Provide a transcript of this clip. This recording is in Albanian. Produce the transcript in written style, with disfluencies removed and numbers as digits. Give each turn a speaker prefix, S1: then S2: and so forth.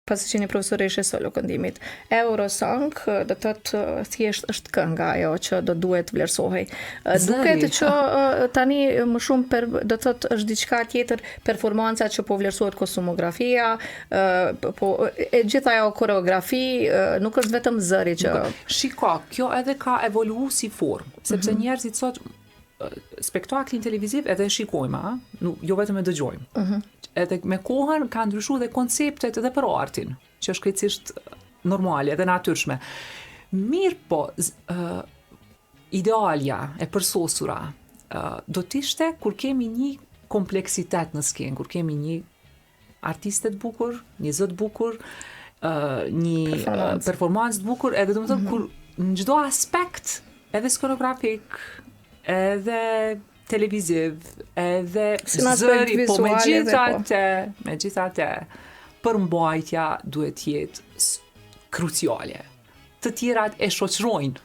S1: pasi që një profesoreshe solo këndimit. Eurosong, do të thotë thjesht është kënga ajo që do duhet vlerësohej. Duket që tani më shumë do të thotë është diçka tjetër, performanca që po vlerësohet kostumografia, po e gjitha ajo koreografi, nuk është vetëm zëri që
S2: Shiko, kjo edhe ka evoluar si formë, sepse njerëzit sot spektaklin televiziv edhe shikojmë, jo vetëm e dëgjojmë. Edhe me kohën ka ndryshuar dhe konceptet edhe për artin, që është krejtësisht normale dhe natyrshme. Mirë po, idealja e përsosura do t'ishte kur kemi një kompleksitet në skenë, kur kemi një artiste të bukur, një zë të bukur, një performancë të bukur, edhe domethënë kur në çdo aspekt, edhe skenografik, edhe televiziv, edhe zëri, po me gjithate, përmbajtja duhet jetë kruciale. Të tjerat e shoqërojnë,